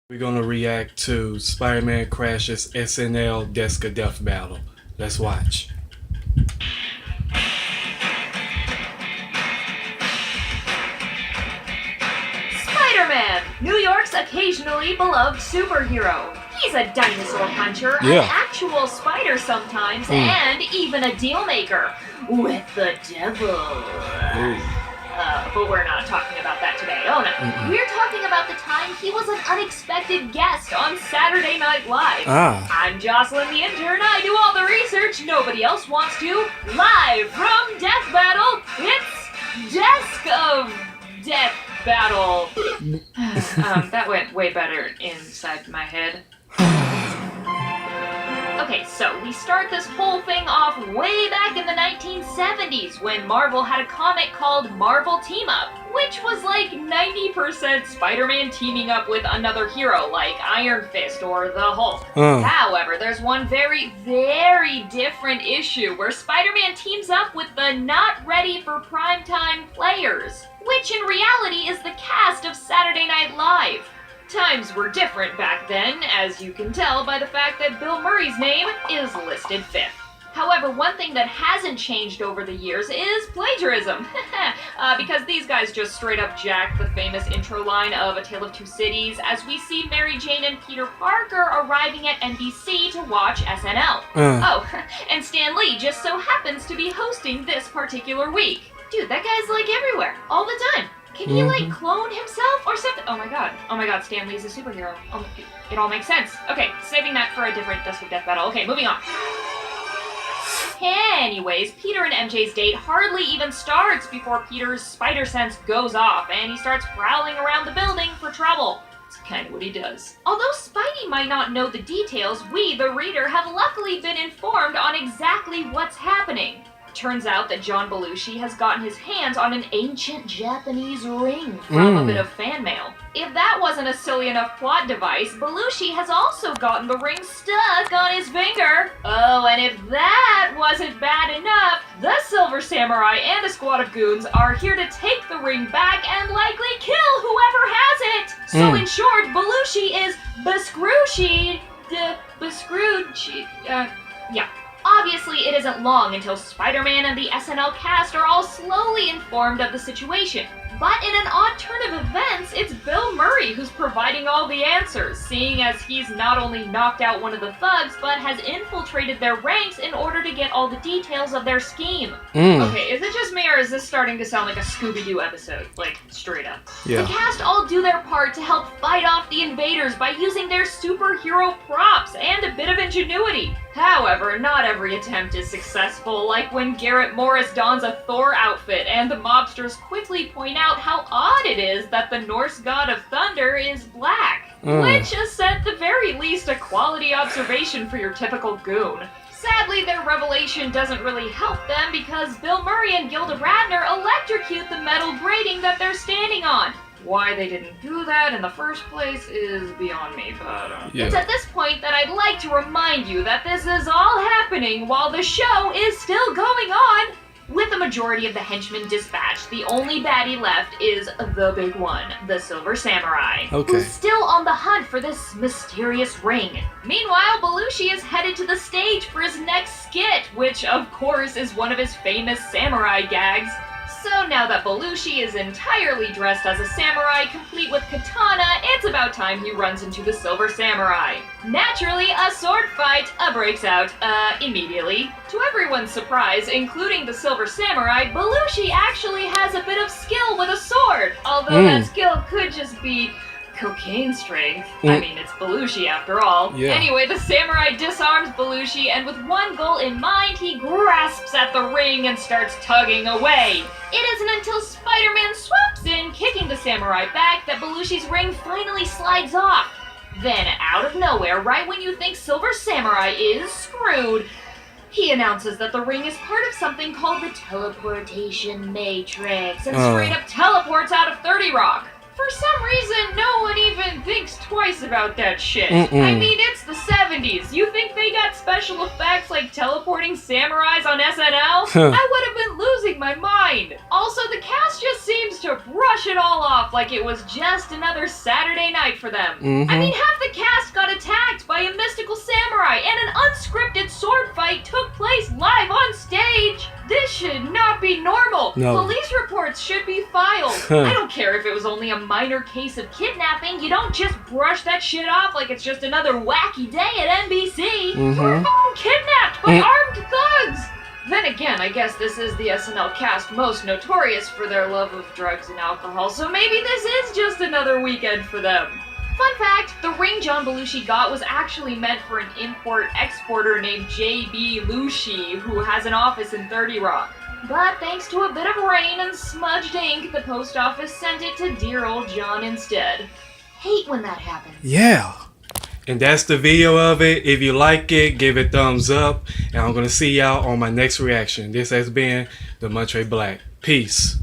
We're gonna react to Spider-Man Crash's SNL Desk of Death battle. Let's watch. Spider-Man, New York's occasionally beloved superhero. He's a dinosaur puncher, Yeah. an actual spider sometimes, and even a deal maker with the devil. But we're not talking about that today. Oh no. We're talking about the time he was an unexpected guest on Saturday Night Live. I'm Jocelyn the intern. I do all the research nobody else wants to. Live from Death Battle, it's Desk of Death Battle. That went way better inside my head. Okay, so we start this whole thing off way back in the 1970s when Marvel had a comic called Marvel Team Up, which was like 90% Spider-Man teaming up with another hero like Iron Fist or the Hulk. However, there's one very, very different issue where Spider-Man teams up with the not ready for primetime players, which in reality is the cast of Saturday Night Live. Times were different back then, as you can tell by the fact that Bill Murray's name is listed fifth. However, one thing that hasn't changed over the years is plagiarism. Because these guys just straight up jacked the famous intro line of A Tale of Two Cities as we see Mary Jane and Peter Parker arriving at NBC to watch SNL. Oh, and Stan Lee just so happens to be hosting this particular week. Dude, that guy's like everywhere, all the time. Can he, like, clone himself or something? Oh my god, Stan Lee's a superhero. Oh, it all makes sense. Okay, saving that for a different Desk of Death battle. Okay, moving on. Anyways, Peter and MJ's date hardly even starts before Peter's spider sense goes off, and he starts prowling around the building for trouble. It's kind of what he does. Although Spidey might not know the details, we, the reader, have luckily been informed on exactly what's happening. Turns out that John Belushi has gotten his hands on an ancient Japanese ring from a bit of fan mail. If that wasn't a silly enough plot device, Belushi has also gotten the ring stuck on his finger. Oh, and if that wasn't bad enough, the Silver Samurai and a squad of goons are here to take the ring back and likely kill whoever has it. So in short, Belushi is yeah. Obviously, it isn't long until Spider-Man and the SNL cast are all slowly informed of the situation. But in an odd turn of events, it's Bill Murray who's providing all the answers, seeing as he's not only knocked out one of the thugs, but has infiltrated their ranks in order to get all the details of their scheme. Okay, is it just me or is this starting to sound like a Scooby-Doo episode? Like, straight up. Yeah. The cast all do their part to help fight off the invaders by using their superhero props and a bit of ingenuity. However, not every attempt is successful, like when Garrett Morris dons a Thor outfit and the mobsters quickly point out how odd it is that the Norse god of thunder is black, which is at the very least a quality observation for your typical goon. Sadly, their revelation doesn't really help them because Bill Murray and Gilda Radner electrocute the metal grating that they're standing on. Why they didn't do that in the first place is beyond me, but it's at this point that I'd like to remind you that this is all happening while the show is still going on. With the majority of the henchmen dispatched, the only baddie left is the big one, the Silver Samurai, who's still on the hunt for this mysterious ring. Meanwhile, Belushi is headed to the stage for his next skit, which of course is one of his famous samurai gags. So now that Belushi is entirely dressed as a samurai, complete with katana, it's about time he runs into the Silver Samurai. Naturally, a sword fight breaks out immediately. To everyone's surprise, including the Silver Samurai, Belushi actually has a bit of skill with a sword, although that skill could just be cocaine strength. I mean, it's Belushi after all. Anyway, the samurai disarms Belushi, and with one goal in mind, he grasps at the ring and starts tugging away. It isn't until Spider-Man swoops in, kicking the samurai back, that Belushi's ring finally slides off. Then, out of nowhere, right when you think Silver Samurai is screwed, he announces that the ring is part of something called the Teleportation Matrix, and straight up teleports out of 30 Rock. For some reason, no one even thinks twice about that shit. I mean, it's the 70s. You think they got special effects like teleporting samurais on SNL? I would have been losing my mind. Also, the cast just seems to to brush it all off like it was just another Saturday night for them. I mean, half the cast got attacked by a mystical samurai, and an unscripted sword fight took place live on stage. This should not be normal. No. Police reports should be filed. I don't care if it was only a minor case of kidnapping. You don't just brush that shit off like it's just another wacky day at NBC. We're fucking kidnapped by armed thugs. Then again, I guess this is the SNL cast most notorious for their love of drugs and alcohol, so maybe this is just another weekend for them. Fun fact, the ring John Belushi got was actually meant for an import-exporter named J.B. Lushi, who has an office in 30 Rock. But thanks to a bit of rain and smudged ink, the post office sent it to dear old John instead. Hate when that happens. Yeah. And that's the video of it. If you like it, give it thumbs up. And I'm going to see y'all on my next reaction. This has been the Montre Black. Peace.